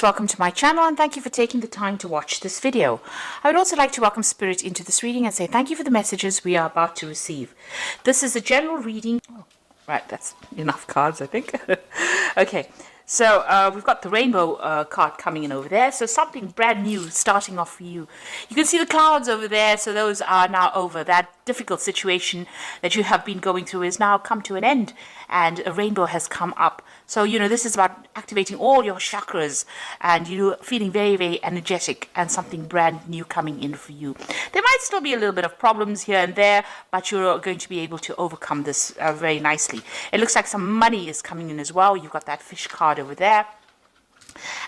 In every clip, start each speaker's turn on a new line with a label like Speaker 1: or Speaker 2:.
Speaker 1: Welcome to my channel and thank you for taking the time to watch this video. I would also like to welcome Spirit into this reading and say thank you for the messages we are about to receive. This is a general reading. Oh, right, that's enough cards, I think. Okay, so we've got the rainbow card coming in over there. So something brand new starting off for you. You can see the clouds over there, so those are now over. That difficult situation that you have been going through is now come to an end and a rainbow has come up. So, this is about activating all your chakras and feeling very, very energetic and something brand new coming in for you. There might still be a little bit of problems here and there, but you're going to be able to overcome this very nicely. It looks like some money is coming in as well. You've got that fish card over there.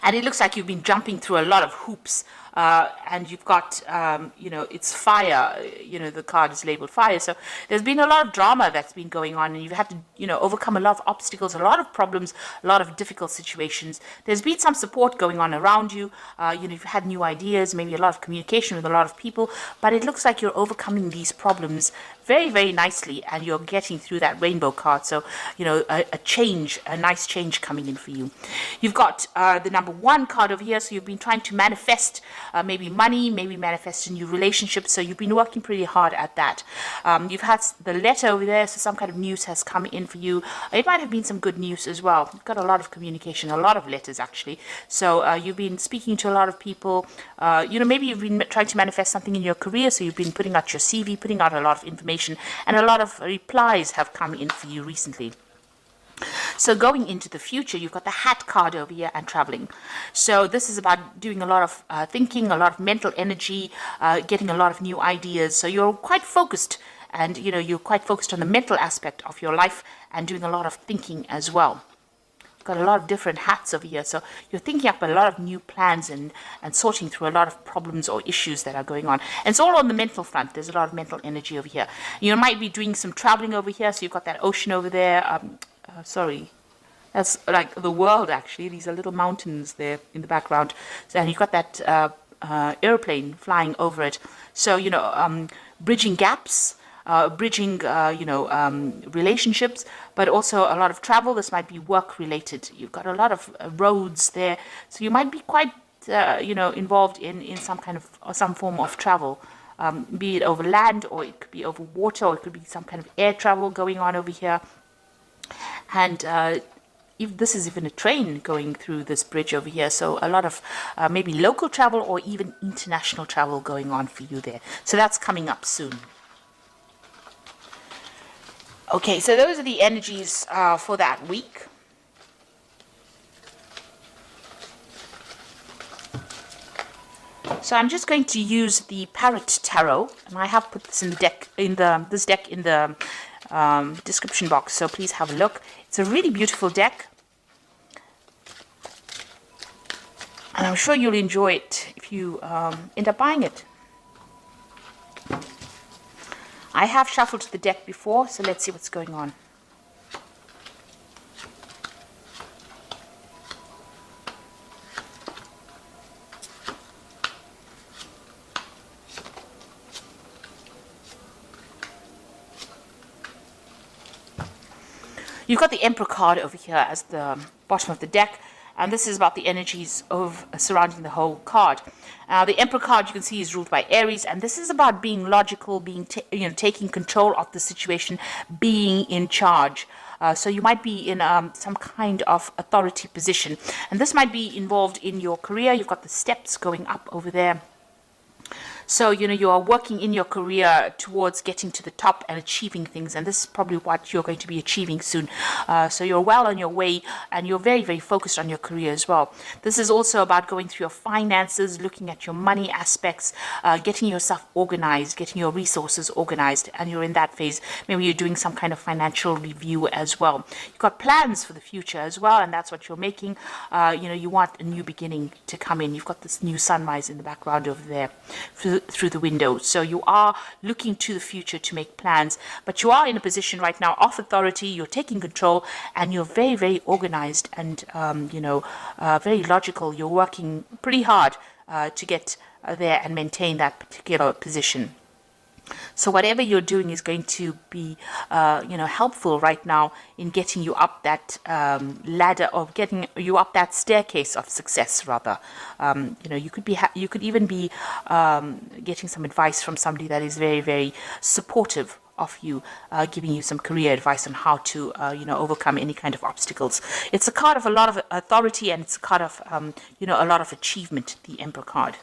Speaker 1: And it looks like you've been jumping through a lot of hoops. And you've got, it's fire, the card is labeled fire. So there's been a lot of drama that's been going on and you've had to, overcome a lot of obstacles, a lot of problems, a lot of difficult situations. There's been some support going on around you. You've had new ideas, maybe a lot of communication with a lot of people, but it looks like you're overcoming these problems very, very nicely and you're getting through that rainbow card. So, a nice change coming in for you. You've got the number 1 card over here. So you've been trying to manifest maybe money, maybe manifest a new relationship. So you've been working pretty hard at that. You've had the letter over there. So some kind of news has come in for you. It might have been some good news as well. You've got a lot of communication, a lot of letters actually. So you've been speaking to a lot of people. Maybe you've been trying to manifest something in your career. So you've been putting out your CV, putting out a lot of information. And a lot of replies have come in for you recently. So going into the future, you've got the hat card over here and traveling. So this is about doing a lot of thinking, a lot of mental energy, getting a lot of new ideas. So you're quite focused and, you're quite focused on the mental aspect of your life and doing a lot of thinking as well. Got a lot of different hats over here, so you're thinking up a lot of new plans and sorting through a lot of problems or issues that are going on, and it's all on the mental front. There's a lot of mental energy over here. You might be doing some traveling over here, so you've got that ocean over there. That's like the world actually. These are little mountains there in the background, and you've got that airplane flying over it. So bridging gaps, bridging relationships, but also a lot of travel. This might be work related. You've got a lot of roads there, so you might be quite involved in some form of travel, be it over land or it could be over water or it could be some kind of air travel going on over here. And if this is even a train going through this bridge over here, so a lot of maybe local travel or even international travel going on for you there. So that's coming up soon. Okay, so those are the energies for that week. So I'm just going to use the Parrot Tarot, and I have put this in the deck in the description box. So please have a look. It's a really beautiful deck, and I'm sure you'll enjoy it if you end up buying it. I have shuffled the deck before, so let's see what's going on. You've got the Emperor card over here as the bottom of the deck, and this is about the energies of surrounding the whole card. The Emperor card, you can see, is ruled by Aries, and this is about being logical, being taking control of the situation, being in charge. So you might be in some kind of authority position, and this might be involved in your career. You've got the steps going up over there. So, you are working in your career towards getting to the top and achieving things. And this is probably what you're going to be achieving soon. So you're well on your way and you're very, very focused on your career as well. This is also about going through your finances, looking at your money aspects, getting yourself organized, getting your resources organized. And you're in that phase. Maybe you're doing some kind of financial review as well. You've got plans for the future as well. And that's what you're making. You want a new beginning to come in. You've got this new sunrise in the background over there through the window. So you are looking to the future to make plans, but you are in a position right now of authority. You're taking control and you're very, very organized and very logical. You're working pretty hard to get there and maintain that particular position. So whatever you're doing is going to be, helpful right now in getting you up that ladder, or getting you up that staircase of success. Rather, you could be, you could even be getting some advice from somebody that is very, very supportive of you, giving you some career advice on how to, overcome any kind of obstacles. It's a card of a lot of authority, and it's a card of, a lot of achievement. The Emperor card.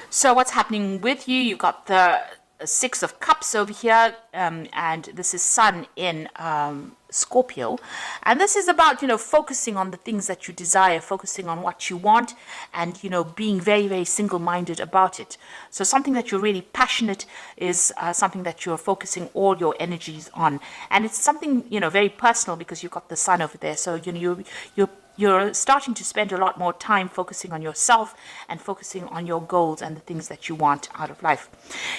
Speaker 1: So what's happening with you? You've got the Six of Cups over here, and this is Sun in Scorpio. And this is about, focusing on the things that you desire, focusing on what you want, and, being very, very single-minded about it. So something that you're really passionate is something that you're focusing all your energies on. And it's something, very personal, because you've got the Sun over there. So, you're starting to spend a lot more time focusing on yourself and focusing on your goals and the things that you want out of life.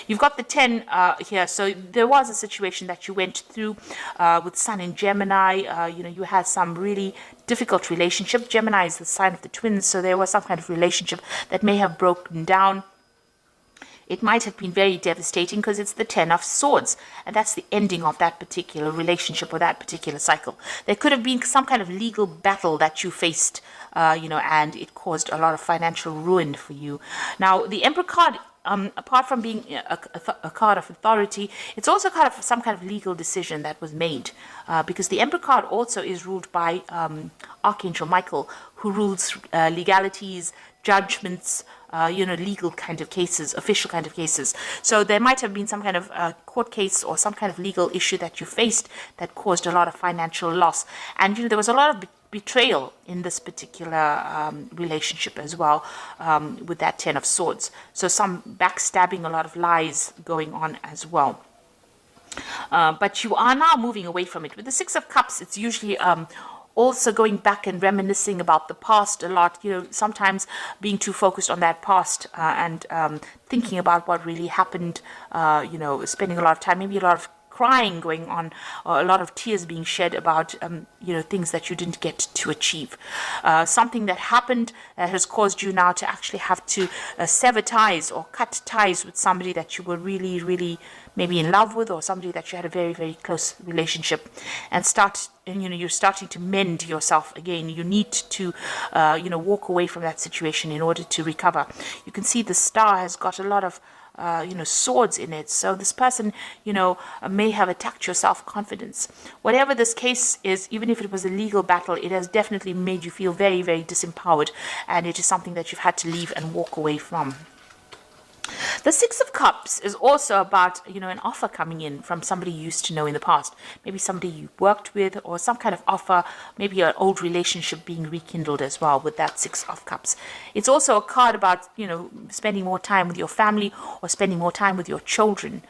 Speaker 1: You've got the 10 here. So there was a situation that you went through with Sun in Gemini. You had some really difficult relationship. Gemini is the sign of the twins. So there was some kind of relationship that may have broken down. It might have been very devastating because it's the 10 of Swords, and that's the ending of that particular relationship or that particular cycle. There could have been some kind of legal battle that you faced, and it caused a lot of financial ruin for you. Now, the Emperor card, apart from being a card of authority, it's also kind of some kind of legal decision that was made, because the Emperor card also is ruled by Archangel Michael, who rules legalities, judgments, legal kind of cases, official kind of cases. So there might have been some kind of court case or some kind of legal issue that you faced that caused a lot of financial loss. And, there was a lot of betrayal in this particular relationship as well, with that 10 of Swords. So some backstabbing, a lot of lies going on as well. But you are now moving away from it. With the Six of Cups, it's usually also going back and reminiscing about the past a lot, sometimes being too focused on that past and thinking about what really happened, spending a lot of time, maybe a lot of crying going on, or a lot of tears being shed about, things that you didn't get to achieve. Something that happened that has caused you now to actually have to sever ties or cut ties with somebody that you were really, really maybe in love with, or somebody that you had a very, very close relationship, and you're starting to mend yourself again. You need to, walk away from that situation in order to recover. You can see the star has got a lot of swords in it. So this person, may have attacked your self-confidence. Whatever this case is, even if it was a legal battle, it has definitely made you feel very, very disempowered, and it is something that you've had to leave and walk away from. The Six of Cups is also about, an offer coming in from somebody you used to know in the past. Maybe somebody you worked with, or some kind of offer, maybe an old relationship being rekindled as well with that Six of Cups. It's also a card about, spending more time with your family, or spending more time with your children.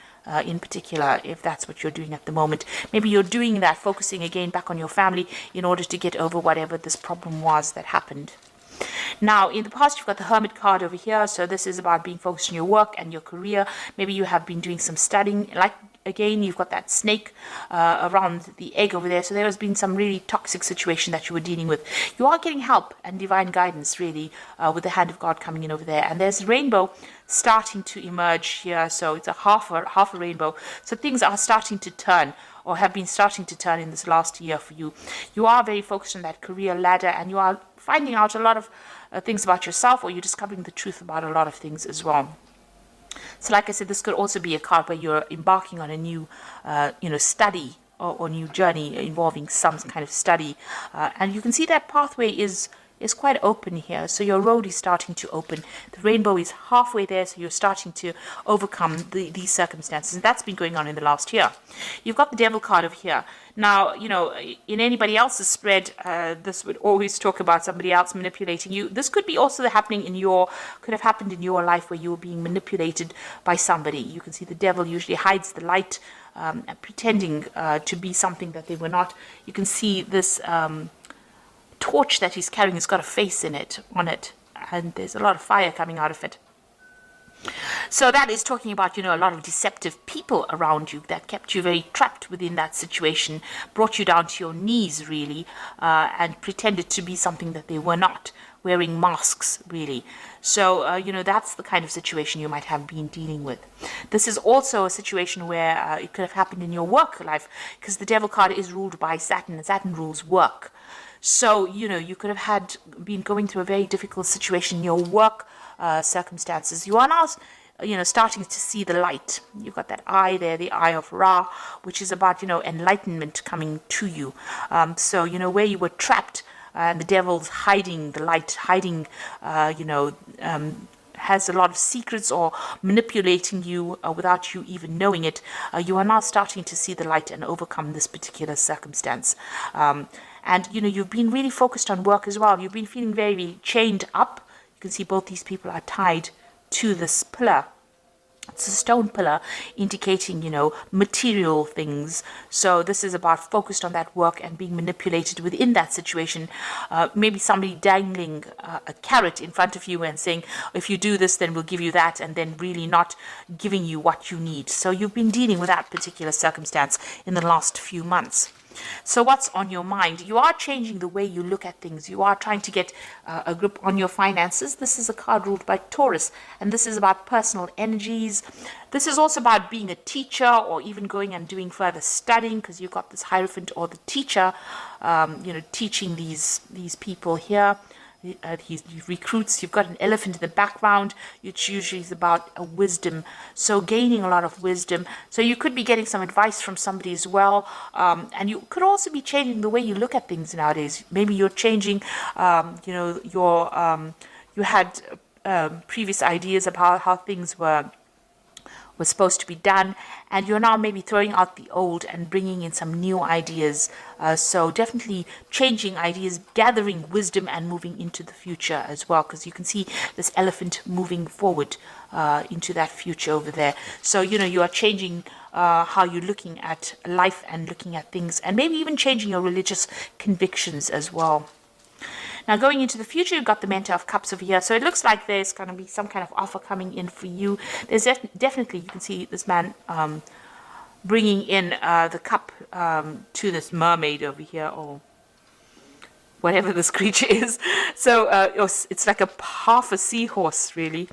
Speaker 1: In particular, if that's what you're doing at the moment. Maybe you're doing that, focusing again back on your family in order to get over whatever this problem was that happened. Now, in the past, you've got the Hermit card over here. So this is about being focused on your work and your career. Maybe you have been doing some studying. Again, you've got that snake around the egg over there. So there has been some really toxic situation that you were dealing with. You are getting help and divine guidance, really, with the hand of God coming in over there. And there's a rainbow starting to emerge here. So it's a half a rainbow. So things are starting to turn, or have been starting to turn in this last year for you. You are very focused on that career ladder, and you are finding out a lot of things about yourself, or you're discovering the truth about a lot of things as well. So like I said, this could also be a card where you're embarking on a new, study or new journey involving some kind of study. And you can see that pathway is quite open here. So your road is starting to open. The rainbow is halfway there, so you're starting to overcome these circumstances. And that's been going on in the last year. You've got the Devil card over here. Now, in anybody else's spread, this would always talk about somebody else manipulating you. This could be also could have happened in your life where you were being manipulated by somebody. You can see the devil usually hides the light, pretending to be something that they were not. You can see this torch that he's carrying has got a face on it, and there's a lot of fire coming out of it. So that is talking about, a lot of deceptive people around you that kept you very trapped within that situation, brought you down to your knees, really, and pretended to be something that they were not, wearing masks, really. So, that's the kind of situation you might have been dealing with. This is also a situation where it could have happened in your work life, because the Devil card is ruled by Saturn, and Saturn rules work. So, you could have been going through a very difficult situation in your work circumstances. You are now, starting to see the light. You've got that eye there, the eye of Ra, which is about, enlightenment coming to you. So, where you were trapped, and the devil's hiding the light, hiding, has a lot of secrets or manipulating you without you even knowing it. You are now starting to see the light and overcome this particular circumstance. And, you've been really focused on work as well. You've been feeling very chained up. You can see both these people are tied to this pillar. It's a stone pillar indicating, material things. So this is about focused on that work and being manipulated within that situation. Maybe somebody dangling a carrot in front of you and saying, if you do this, then we'll give you that, and then really not giving you what you need. So you've been dealing with that particular circumstance in the last few months. So what's on your mind? You are changing the way you look at things. You are trying to get a grip on your finances. This is a card ruled by Taurus, and this is about personal energies. This is also about being a teacher, or even going and doing further studying, because you've got this Hierophant or the teacher, teaching these people here. He recruits. You've got an elephant in the background, which usually is about wisdom. So gaining a lot of wisdom. So you could be getting some advice from somebody as well. And you could also be changing the way you look at things nowadays. Maybe you're changing, you had previous ideas about how things were supposed to be done, and you're now maybe throwing out the old and bringing in some new ideas. So definitely changing ideas, gathering wisdom, and moving into the future as well, because you can see this elephant moving forward into that future over there. So you are changing how you're looking at life and looking at things, and maybe even changing your religious convictions as well. Now, going into the future, you've got the Mentor of Cups over here. So it looks like there's going to be some kind of offer coming in for you. There's definitely, you can see this man bringing in the cup to this mermaid over here, or whatever this creature is. So it's like half a seahorse, really.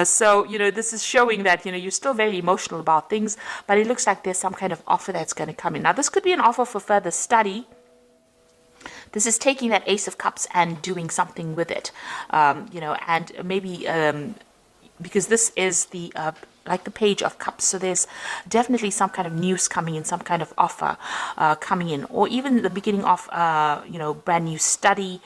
Speaker 1: So, this is showing that, you're still very emotional about things, but it looks like there's some kind of offer that's going to come in. Now, this could be an offer for further study. This is taking that Ace of Cups and doing something with it, and maybe because this is the like the Page of Cups, so there's definitely some kind of news coming in, some kind of offer coming in, or even the beginning of brand new study,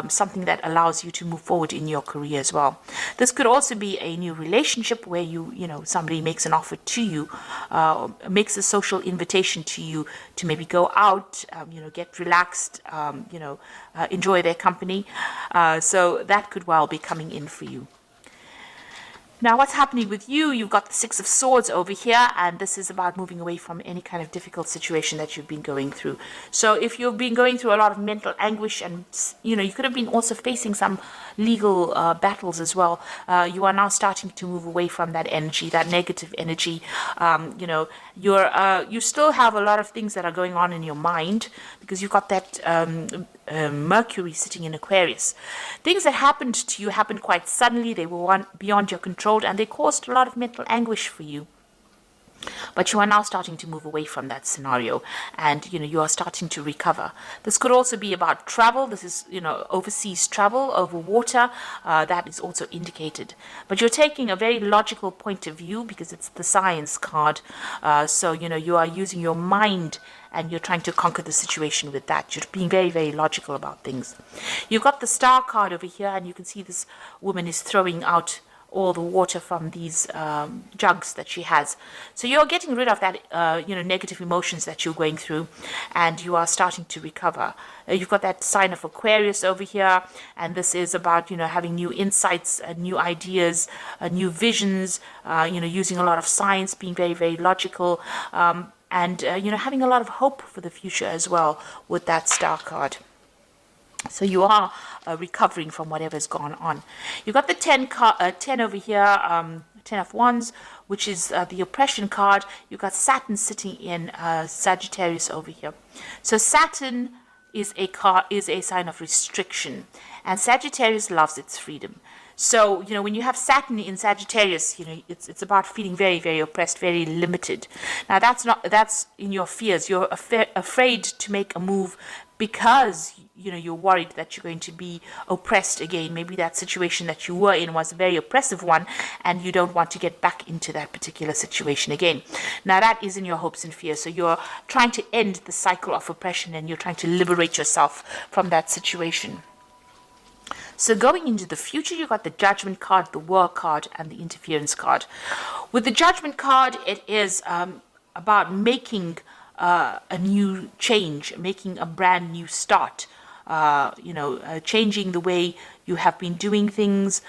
Speaker 1: something that allows you to move forward in your career as well. This could also be a new relationship where somebody makes an offer to you, makes a social invitation to you to maybe go out, get relaxed, enjoy their company. So that could well be coming in for you. Now, what's happening with you? You've got the Six of Swords over here, and this is about moving away from any kind of difficult situation that you've been going through. So if you've been going through a lot of mental anguish, and, you could have been also facing some legal battles as well, you are now starting to move away from that energy, that negative energy. You still have a lot of things that are going on in your mind, because you've got that Mercury sitting in Aquarius. Things that happened to you happened quite suddenly. They were beyond your control, and they caused a lot of mental anguish for you. But you are now starting to move away from that scenario, and you are starting to recover. This could also be about travel. This is overseas travel over water. That is also indicated. But you're taking a very logical point of view, because it's the Science card. So you are using your mind, and you're trying to conquer the situation with that. You're being very, very logical about things. You've got the Star card over here, and you can see this woman is throwing out all the water from these jugs that she has. So you're getting rid of that, negative emotions that you're going through, and you are starting to recover. You've got that sign of Aquarius over here, and this is about, having new insights, new ideas, new visions, using a lot of science, being very, very logical, and, having a lot of hope for the future as well with that Star card. So you are recovering from whatever's gone on. You've got the 10 over here, Ten of Wands, which is the oppression card. You've got Saturn sitting in Sagittarius over here. So Saturn is a sign of restriction, and Sagittarius loves its freedom. So, you know, when you have Saturn in Sagittarius, you know, it's about feeling very, very oppressed, very limited. Now, that's in your fears. You're afraid to make a move because, you know, you're worried that you're going to be oppressed again. Maybe that situation that you were in was a very oppressive one, and you don't want to get back into that particular situation again. Now, that is in your hopes and fears. So you're trying to end the cycle of oppression, and you're trying to liberate yourself from that situation. So going into the future, you got the Judgment card, the World card, and the Interference card. With the Judgment card, it is about making a new change, making a brand new start, changing the way you have been doing things,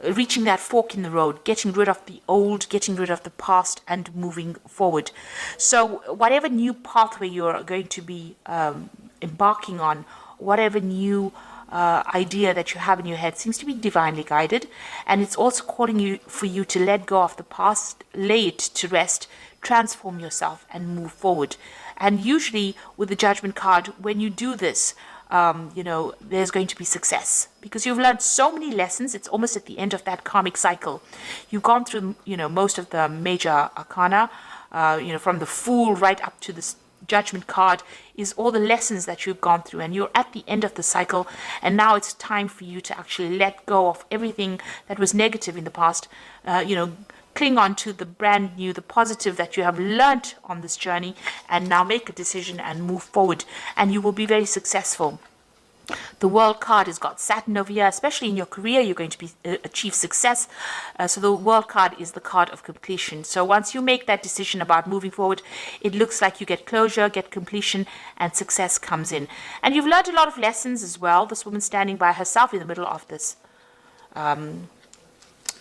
Speaker 1: reaching that fork in the road, getting rid of the old, getting rid of the past, and moving forward. So whatever new pathway you're going to be embarking on, whatever new idea that you have in your head seems to be divinely guided, and it's also calling for you to let go of the past, lay it to rest, transform yourself, and move forward. And usually with the Judgment card, when you do this, there's going to be success because you've learned so many lessons. It's almost at the end of that karmic cycle. You've gone through, most of the major arcana, from the Fool right up to the Judgment card is all the lessons that you've gone through, and you're at the end of the cycle, and now it's time for you to actually let go of everything that was negative in the past, cling on to the brand new, the positive that you have learnt on this journey, and now make a decision and move forward, and you will be very successful. The World card has got Saturn over here, especially in your career, you're going to achieve success. So the World card is the card of completion. So once you make that decision about moving forward, it looks like you get closure, get completion, and success comes in. And you've learned a lot of lessons as well. This woman standing by herself in the middle of this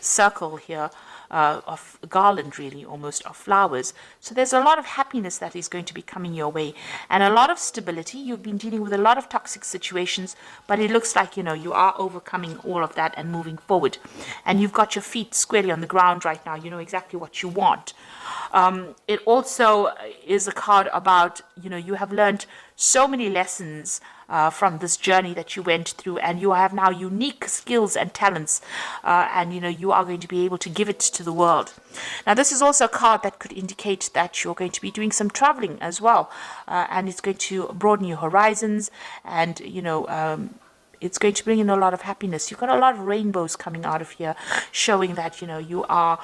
Speaker 1: circle here. Of garland, really, almost, of flowers. So there's a lot of happiness that is going to be coming your way, and a lot of stability. You've been dealing with a lot of toxic situations, but it looks like, you are overcoming all of that and moving forward. And you've got your feet squarely on the ground right now. You know exactly what you want. It also is a card about, you have learned so many lessons from this journey that you went through, and you have now unique skills and talents, and you are going to be able to give it to the world. Now, this is also a card that could indicate that you're going to be doing some traveling as well, and it's going to broaden your horizons, and it's going to bring in a lot of happiness. You've got a lot of rainbows coming out of here, showing that you are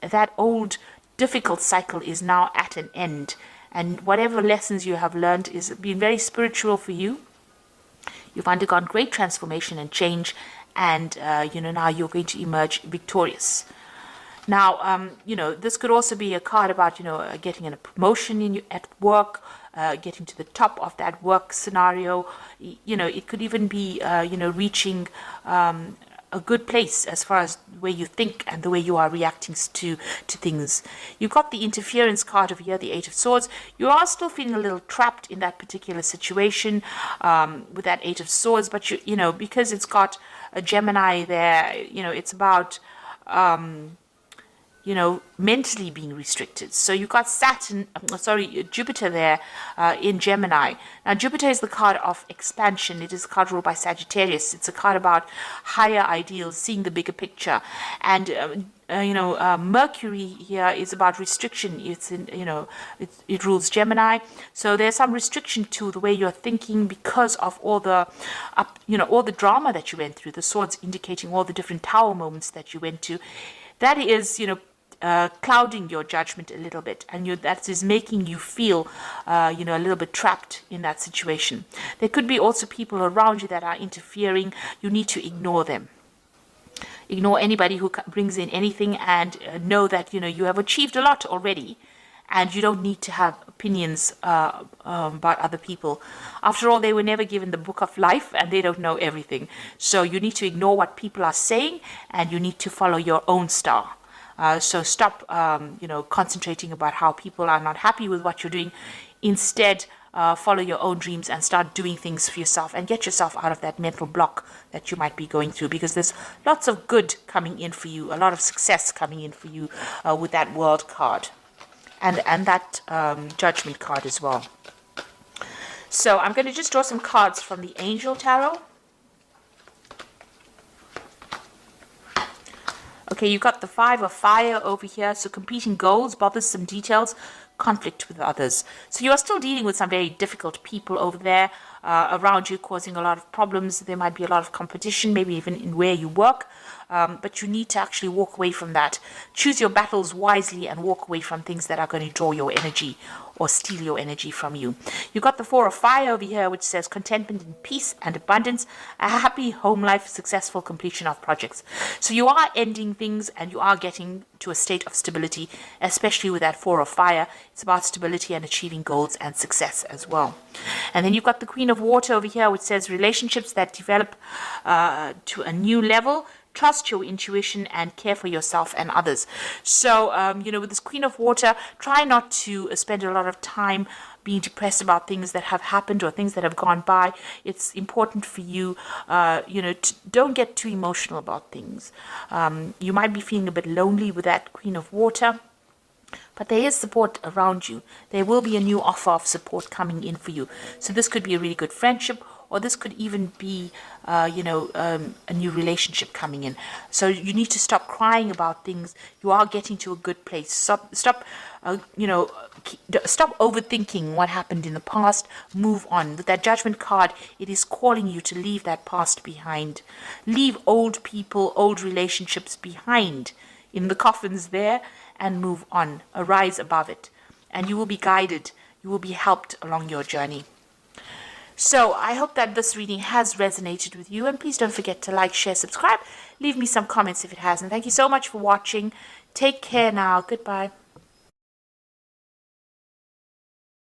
Speaker 1: that old difficult cycle is now at an end. And whatever lessons you have learned is been very spiritual for you. You've undergone great transformation and change, and now you're going to emerge victorious. Now, this could also be a card about getting a promotion at work, getting to the top of that work scenario. It could even be reaching a good place as far as the way you think and the way you are reacting to things. You've got the Interference card over here, the Eight of Swords. You are still feeling a little trapped in that particular situation with that Eight of Swords, but because it's got a Gemini there, it's about mentally being restricted. So you've got Jupiter there in Gemini. Now, Jupiter is the card of expansion. It is a card ruled by Sagittarius. It's a card about higher ideals, seeing the bigger picture. And, Mercury here is about restriction. It's in, it rules Gemini. So there's some restriction to the way you're thinking because of all the, all the drama that you went through. The swords indicating all the different tower moments that you went to. That is, clouding your judgment a little bit, and that is making you feel, a little bit trapped in that situation. There could be also people around you that are interfering. You need to ignore them. Ignore anybody who brings in anything, and know that, you have achieved a lot already, and you don't need to have opinions about other people. After all, they were never given the book of life, and they don't know everything. So you need to ignore what people are saying, and you need to follow your own star. So stop, concentrating about how people are not happy with what you're doing. Instead, follow your own dreams and start doing things for yourself and get yourself out of that mental block that you might be going through, because there's lots of good coming in for you, a lot of success coming in for you with that World card and that Judgment card as well. So I'm going to just draw some cards from the Angel Tarot. Okay, you've got the Five of Fire over here. So competing goals, bothersome details, conflict with others. So you are still dealing with some very difficult people over there around you, causing a lot of problems. There might be a lot of competition, maybe even in where you work. But you need to actually walk away from that. Choose your battles wisely and walk away from things that are going to draw your energy or steal your energy from you. You've got the Four of Fire over here, which says contentment and peace and abundance, a happy home life, successful completion of projects. So you are ending things and you are getting to a state of stability, especially with that Four of Fire. It's about stability and achieving goals and success as well. And then you've got the Queen of Water over here, which says relationships that develop to a new level. Trust your intuition and care for yourself and others. So, with this Queen of Water, try not to spend a lot of time being depressed about things that have happened or things that have gone by. It's important for you, don't get too emotional about things. You might be feeling a bit lonely with that Queen of Water, but there is support around you. There will be a new offer of support coming in for you. So this could be a really good friendship, or this could even be, a new relationship coming in. So you need to stop crying about things. You are getting to a good place. Stop overthinking what happened in the past. Move on. With that Judgment card, it is calling you to leave that past behind. Leave old people, old relationships behind in the coffins there and move on. Arise above it. And you will be guided. You will be helped along your journey. So I hope that this reading has resonated with you, and please don't forget to like, share, subscribe. Leave me some comments if it has, and thank you so much for watching. Take care now. Goodbye.